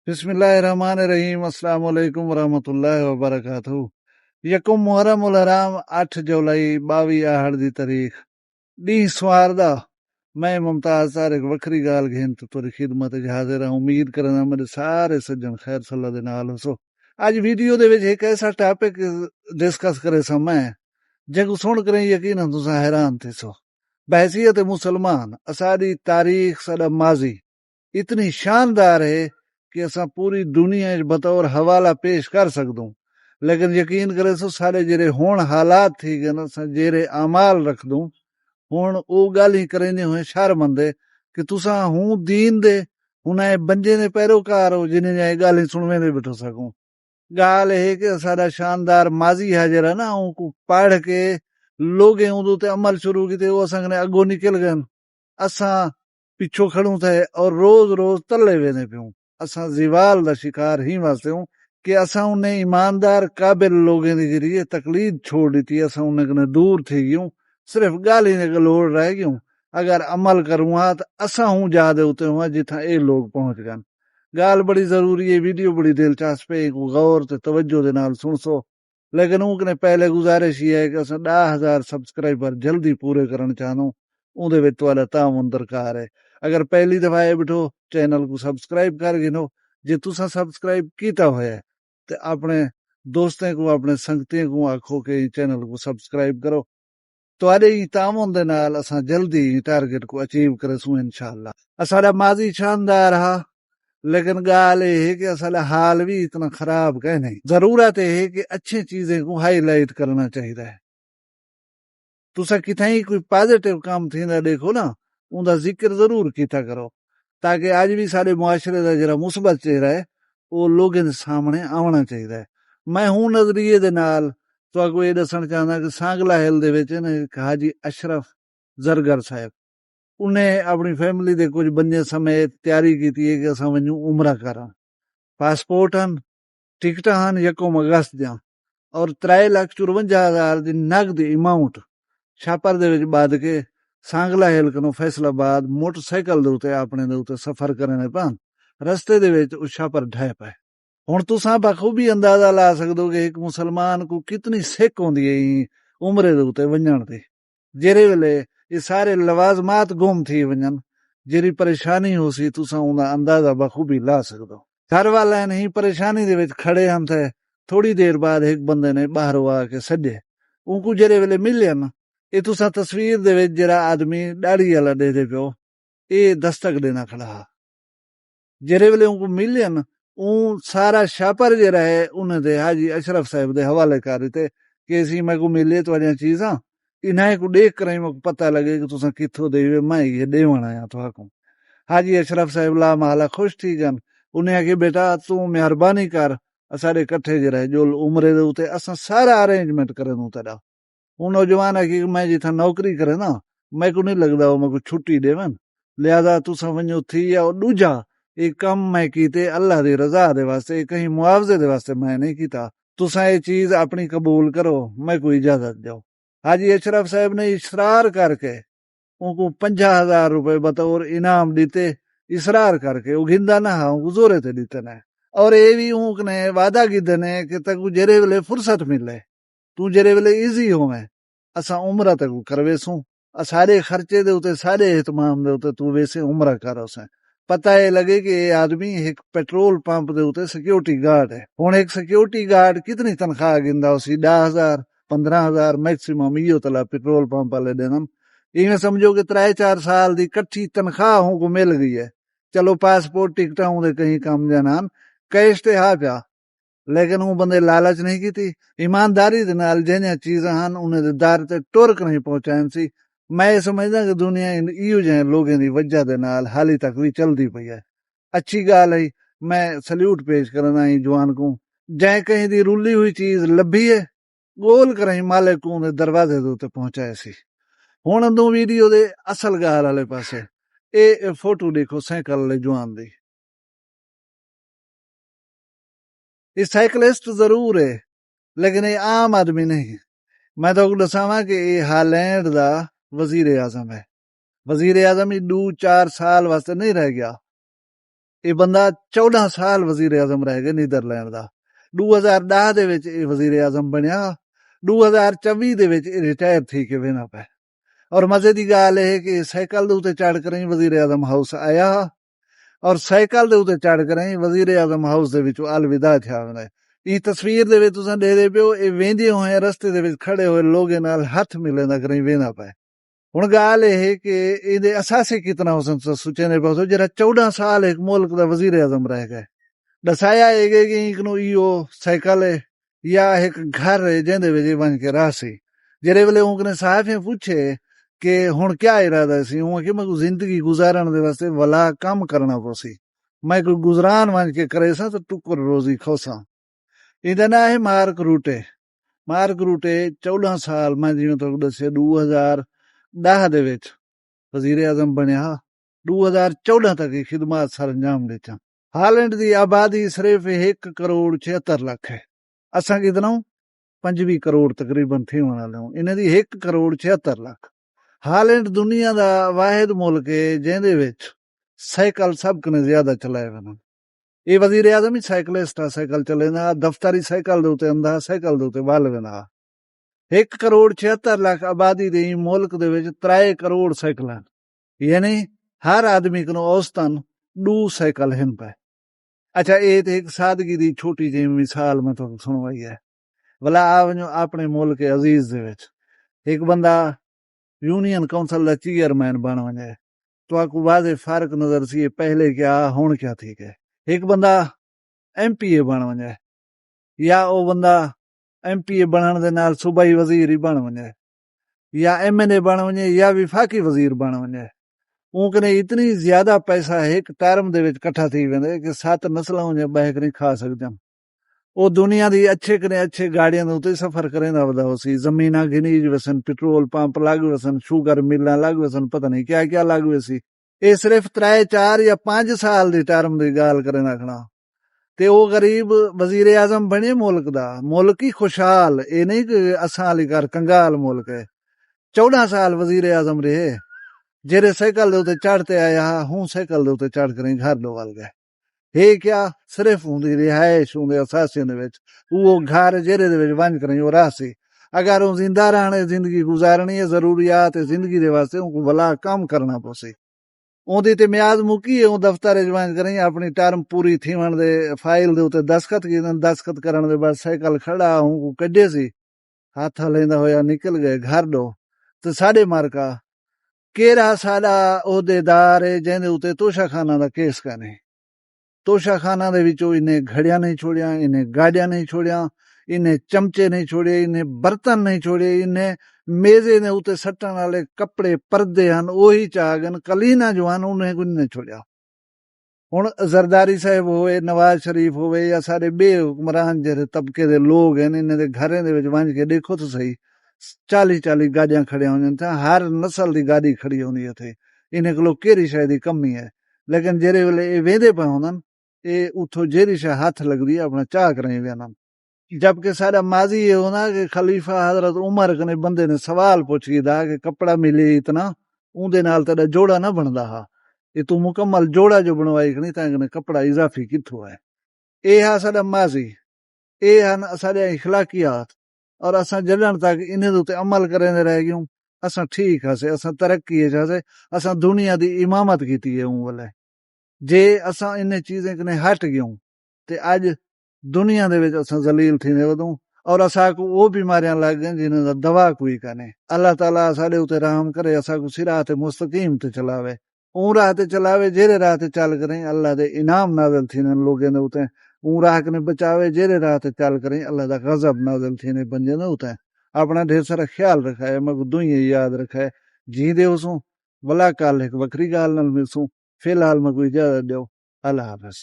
बिस्मिल्लाहिर्रहमानिर्रहीम अस्सलाम वालेकुम वरहमतुल्लाहि वबरकातुहू। यकुम मुहर्रम उल हराम 8 जुलाई 22 आहड़ दी तारीख डी सवार दा मैं मुमताज सार एक वखरी गाल घेन तो तुरी खिदमत च हाजिर हां। उम्मीद करना मेरे सारे सज्जन खैर सल्ला दे नाल हो। अज वीडियो दे विच एक ऐसा टॉपिक डिस्कस करे सा मैं जगू सुन कर यकीनन तुसां हैरान थे सो। बहसीयत मुसलमान असादी तारीख साडा माजी इतनी शानदार है कि असां पूरी दुनिया च बतौर हवाला पेश कर सकदूं, लेकिन यकीन करे सो सारे जेरे हुण हालात थी गए न असां जेरे अमाल रखदूं हुण ओ गल ही करेंदे हुए शर्मंदे कि तुसां हूं दीन दे हुन बंजे ने पैरोकार हो जिन्हें ये गल ही सुनवेंदे बैठो सकूं। गाल है कि साडा शानदार माजी है जरा ना उनको पढ़ के लोगे उदू ते अमल शुरू किते वो असां कने अगो निकल गए असां पिछो खड़ूं थे और रोज रोज तले वेंदे पियूं। असां ज़िवाल दा शिकार ही वास्ते हूं कि असां उन्हें ईमानदार काबिल लोगें दे जरिए तकलीद छोड़ दी। असां उन्हें कने दूर थी गयूं, सिर्फ गाल ही गलोड़ रह गयूं। अगर अमल करूं तो असां हूं जा दे उते हुआ जिथा ए लोग पहुंच गए। गाल बड़ी जरूरी है, वीडियो बड़ी दिलचस्प है, गौर ते तवज्जो दे नाल सुनसो। लेकिन उनकने पहले गुजारिश ये है कि असां 10,000 सब्सक्राइबर जल्दी पूरे करना चाहूं, उहदे विच तुहाडा ताउन दरकार है। अगर पहली दफा आए बैठो चैनल को सब्सक्राइब कर गिनो, जे तुसा सब्सक्राइब कीता होया ते अपने दोस्तें को अपने संगतें को आखो कि चैनल को सब्सक्राइब करो। तुहाडे ही ताउन दे नाल असां जल्दी टारगेट को अचीव करेसूं इंशाअल्लाह। असाडा माजी शानदार हा, लेकिन गाल ये है कि असाडा हाल भी इतना खराब कह नहीं। जरूरत है कि अच्छी चीजें को हाईलाइट करना चाहिए। तुसा किथाई कोई पॉजिटिव काम थींदा देखो ना, उनका जिक्र जरूर कीता करो, ताकि आज भी सारे मुआशरे का जरा मुस्बत चेहरा है वो लोगों के सामने आना चाहिए। मैं हूं नजरिए दे नाल तुहानू ये दसना चाहना कि सांगला हिल दे विच एक हाजी अशरफ जरगर साहब उन्हें अपनी फैमिली दे कुछ बंदे समेत तैयारी की है कि असां वञूं उमरा करा। पासपोर्ट हन, टिकट हन 1 अगस्त दियां और 3,54,000 दी नगद अमाउंट छापर दे विच बद के सांगला हिल कनो फैसलाबाद मोटरसाइकिल दे उते अपने दे उते सफर करने पान रस्ते दे विच उस छापर ढह पे। हुण तुसां बखूबी अंदाजा ला सकदो कि एक मुसलमान को कितनी सिक होंदी है उमरे दे उते वञण दी। जेरे वेले ये सारे लवाजमात गुम थी वञन, जेरी परेशानी होसी तुसां उहदा अंदाजा बखूबी ला सकदो। घर वाले नहीं परेशानी दे विच खड़े हम थे। थोड़ी देर बाद एक बंदे ने बाहरों आके सजे उनको जेरे वेले मिले न ये तुसा तस्वीर दे विच जरा आदमी दाढ़ी वाला दे पियो ये दस्तक देना खड़ा हा। जेरे वेले उनको मिले न ऊ सारा छापर जरा है उन्हें दे हाजी अशरफ साहब दे हवाले कर दिते कि इसी मैं को मिले तुहाडियां चीजां इन्हें को देख कर मेरे पता लगे कि तुसा किथों दे मैं ये देवण आया तुहाको। हाजी अशरफ साहब ला माला खुश थी गन। उन्हें आखे बेटा तू मेहरबानी कर असारे कट्ठे जरा है जो उमरे दे उते असां सारा अरेंजमेंट करे दूं तेरा। हूं नौजवान है कि मैं जिथा नौकरी करे ना मैं को नहीं लगदा वो मैं छुट्टी देवन, लिहाजा तुसा वञो थी या दूजा एक कम मैं कीते अल्लाह दी रजा दे वास्ते कहीं मुआवजे दे वास्ते मैं नहीं कीता। तुसा ये चीज अपनी कबूल करो, मैं को इजाजत दो। हाजी अशरफ साहब ने इसरार करके उनको 50,000 रुपए बतौर इनाम दीते। इसरार करके वो घिंदा ना हा जोरे ते दीते ने और ये भी उनने वादा कीते ने कि तकू जेरे वेले फुर्सत मिले तू जेरे वेले इजी होवे असां उमरा तक करवेसूं। सारे खर्चे दे उते सारे एहतमाम दे उते तू वैसे उमरा कर उसे पता है लगे कि ये आदमी एक पेट्रोल पंप दे उते सिक्योरिटी गार्ड है। हुण एक सिक्योरिटी गार्ड कितनी तनख्वाह गिंदा उसी 10,000 15,000 मैक्सिमम इो तला पेट्रोल पंप वाले देन। इवें समझो कि 3-4 साल दी कट्ठी तनख्वाह को मिल गई है। चलो पासपोर्ट टिकटा दे कहीं कम जान कैश ते हा पिया, लेकिन वो बंदे लालच नहीं की थी। ईमानदारी दे नाल जिहड़ियां चीजां हन उन्हें दे दर ते टुरक नहीं पहुंचाइन सी। मैं समझदा कि दुनिया इहो जिहे लोगों की वजह दे नाल हाली तक भी चलदी पई है। अच्छी गाल है, मैं सल्यूट पेश करना जवान को जै कहीं दी रुली हुई चीज लभी है गोल करें मालिक को दरवाजे दे उत्ते पहुंचाए सी। हुण दो वीडियो दे असल गाल वाले पासे ए फोटो देखो साइकिल वाले जवान दी। ये साइकिलिस्ट जरूर है लेकिन ये आम आदमी नहीं। मैं तो दसावा कि ये हालैंड दा वजीर आजम है। वजीर आजम ही 2-4 साल वास्ते नहीं रह गया। ਇਹ ਬੰਦਾ 14 ਸਾਲ ਵਜ਼ੀਰ ਆਜ਼ਮ ਰਹਿ ਗਿਆ ਨੀਦਰਲੈਂਡ ਦਾ। 2010 ਦੇ ਵਿੱਚ ਇਹ ਵਜ਼ੀਰ ਆਜ਼ਮ ਬਣਿਆ। 2024 ਦੇ ਵਿੱਚ ਇਹ ਰਿਟਾਇਰ ਥੀ ਕੇ ਵੇਨਾ ਪੈ। ਔਰ ਮਜ਼ੇ ਦੀ ਗੱਲ ਇਹ ਕਿ ਸਾਈਕਲ ਦੇ ਉੱਤੇ ਚੜ ਕਰ ਹੀ ਵਜ਼ੀਰ ਆਜ਼ਮ ਹਾਊਸ ਆਇਆ ਔਰ ਸਾਈਕਲ ਦੇ ਉੱਤੇ ਚੜ ਕਰ ਹੀ ਵਜ਼ੀਰ ਆਜ਼ਮ ਹਾਊਸ ਦੇ ਵਿੱਚੋਂ ਅਲਵਿਦਾ ਥਿਆ ਵੰਦਾ। ਇਹ ਤਸਵੀਰ ਦੇ ਵਿੱਚ ਤੁਸੀਂ ਦੇਖਦੇ ਪਿਓ ਇਹ ਵੇਂਦੇ ਹੋਏ ਰਸਤੇ ਦੇ ਵਿੱਚ ਖੜੇ ਹੋਏ ਲੋਕਾਂ ਨਾਲ ਹੱਥ ਮਿਲਦਾ ਕਰੀ ਵੇਂਦਾ ਪਏ। ਹੁਣ ਗੱਲ ਇਹ ਕਿ ਇਹਦੇ ਅਸਾਸੇ ਕਿਤਨਾ ਹੁਸਨ ਸੁਚੇ ਨੇ ਪਾਸੋ ਜਿਹੜਾ 14 ਸਾਲ ਇੱਕ ਮੁਲਕ ਦਾ ਵਜ਼ੀਰ ਆਜ਼ਮ ਰਹਿ ਗਏ। ਦਸਾਇਆ ਇਹ ਕਿ ਇਹਨੂੰ ਇਹੋ ਸਾਈਕਲ ਹੈ ਜਾਂ ਇੱਕ ਘਰ ਹੈ ਜਿਹਦੇ ਵਿੱਚ ਬਣ ਕੇ ਰਾਹ ਸੀ। ਜਿਹੜੇ ਵੇਲੇ ਉਹਨੇ ਸਾਹਫੇ ਪੁੱਛੇ ਕਿ ਹੁਣ ਕਿਆ ਇਰਾਦਾ ਸੀ ਉਹ ਕਿ ਮੈਂ ਜ਼ਿੰਦਗੀ ਗੁਜ਼ਾਰਨ ਦੇ ਵਾਸਤੇ ਵਲਾ ਕੰਮ ਕਰਨਾ ਪੋਸੀ ਮੈਂ ਕੋਈ ਗੁਜ਼ਰਾਨ ਬਣ ਕੇ ਕਰੇ ਸਾਂ ਤਾਂ ਟੁੱਕਰ ਰੋਜ਼ੀ ਖੋਸਾਂ। ਇਹਦਾ ਨਾਂ ਹੈ ਮਾਰਕ ਰੂਟੇ। ਮਾਰਕ ਰੂਟੇ 14 ਸਾਲ ਮੈਂ ਜਿਵੇਂ ਤੁਹਾਨੂੰ ਦੱਸਿਆ 2010 ਦੇ ਵਿੱਚ ਵਜ਼ੀਰ ਆਜ਼ਮ ਬਣਿਆ। 2014 ਤੱਕ ਇਹ ਖਿਦਮਤ ਸਰ ਅੰਜਾਮ ਦਿੱਤਾ। ਹਾਲੈਂਡ ਦੀ ਆਬਾਦੀ ਸਿਰਫ 1 ਕਰੋੜ 76 ਲੱਖ ਹੈ। ਅਸਾਂ ਕਿਤਨੋਂ 25 ਕਰੋੜ ਤਕਰੀਬਨ थे वाले हूं। इन्हें दी 1 करोड़ 76 लाख। हालैंड दुनिया दा वाहिद मुल्क है जिहदे विच साइकिल सब कने ज्यादा चलाए वन। ये वजीर आजम ही साइकिलिस्ट आ। साइकिल चलेंदा दफ्तरी साइकिल दे उते आंदा साइकिल दे उते बल वेंदा। 1 करोड़ 76 लाख आबादी दे मुल्क दे विच 3 करोड़ साइकिलां यानी हर आदमी को औसतन 2 साइकिल हैं पे। अच्छा ये तो एक सादगी दी छोटी जी मिसाल मैं तुहानू सुणवाई है। भला अपने मुल्क अजीज दे विच एक बंदा यूनियन काउंसिल दा चेयरमैन बन वने तो आपको वादे फर्क नजर सी पहले क्या हुण क्या ठीक है। एक बंदा MPA बन वने या वो बंदा MPA बनने दे नाल सूबाई वजीर ही बन वने या MNA बन वने या विफाकी वजीर बन वने। उनकने इतनी ज्यादा पैसा एक टर्म दे विच इकट्ठा थी वेंदे कि 7 नस्लां उन्हें बैक नहीं खा सकदे। वो दुनिया दी अच्छे कने अच्छे गाड़ियां दे उत्ते सफर करेंदा वदा सी। जमीना गिनीज वसन पेट्रोल पंप लग वसन शुगर मिलां लग वसन पता नहीं क्या क्या लग वसी। ये सिर्फ 3 4 या 5 साल दी टर्म दी गाल करें आखना ते वो गरीब वजीर आजम बने मुल्क दा। मुल्क ही खुशहाल ये नहीं कि असां अली कर कंगाल मुल्क है। 14 साल वजीर आजम रहे जेरे साइकिल दे उत्ते चढ़ते आया हूं साइकिल दे उत्ते चढ़ कर घर लो वल गए। हे क्या सिर्फ उनकी रिहायश उनके असासियों दे विच वो घर जेरे दे विच बंद करें वो राह सी। अगर वो जिंदा रहने जिंदगी गुजारनी है जरूरियात जिंदगी दे वास्ते उनको भला काम करना पोसी। उनदी ते म्याद मुकी है दफ्तर च बंद करें अपनी टर्म पूरी थीवन दे फाइल दे उत्ते दस्तखत कीते दस्तखत करन दे बाद साइकिल खड़ा उनको कड्डे सी हाथ लेंदा होया निकल गए घर दो। ते साडे मारका केरा साडा ओहदेदार है जिहदे उत्ते तोशाखाना दा केस करने तोशाखाना दे विचों इन्हें घड़ियां नहीं छोड़िया इन्हें गाड़ियां नहीं छोड़िया इन्हें चमचे नहीं छोड़े इन्हें बर्तन नहीं छोड़े इन्हें मेजे ने उते सट्टन वाले कपड़े पर्दे हन ओही चागन कलीना जो हन उन्हें कोई नहीं छोड़िया। हुण जरदारी साहब होवे नवाज शरीफ होवे या सारे बे हुक्मरान जेह्ड़े तबके दे लोग हैं इन्हें दे घरें दे विच वंज के देखो तो सही 40 गाड़ियां खड़ियां होंदियां हर नस्ल दी गाड़ी खड़ी होंदी है इत्थे। इन्हें कोलों केहड़ी शै दी कमी है लेकिन जेरे वेले ये वेंदे पे होंदन ये उठो जेरी शा हाथ लगदी अपना चाह करें वेना। जबकि सारा माजी ये होना कि खलीफा हजरत उमर कने बंदे ने सवाल पूछीदा कि कपड़ा मिले इतना उनदे नाल तेरा जोड़ा ना बनदा हा ये तू मुकम्मल जोड़ा जो बनवाई कनी तां कपड़ा इजाफी किथों है। ये हा साडा माजी ये हन साडे इखलाकियात और असां जडन तक इन्हें दे उत्ते अमल करेंदे रह गयूं असां ठीक हसे असां तरक्की हसे असां दुनिया दी इमामत कीती है वेले। जे असां इन चीजें कने हट गयूं ते अज दुनिया दे विच असां जलील थींदे वधूं और असां को वो बीमारियां लग गईं जिन्हां दा दवा कोई काने। अल्लाह ताला साडे उते रहम करे असां को सिरात मुस्तकीम ते चलावे ऊं राह ते चलावे जेरे राह ते चल करें अल्लाह दे इनाम नाज़िल थींदे लोगें दे उते ऊं राह कने बचावे जेरे राह ते चल करें अल्लाह दा गज़ब नाज़िल थींदे बंदे दे उते। अपना ढेर सारा ख्याल रखाए मगर दुइयां याद रखाए जींदे हुसूं भला कल एक वखरी गाल नाल मिलसूं। फिलहाल मैं कोई इजाजत दो अल्लाह हाफ़िज़।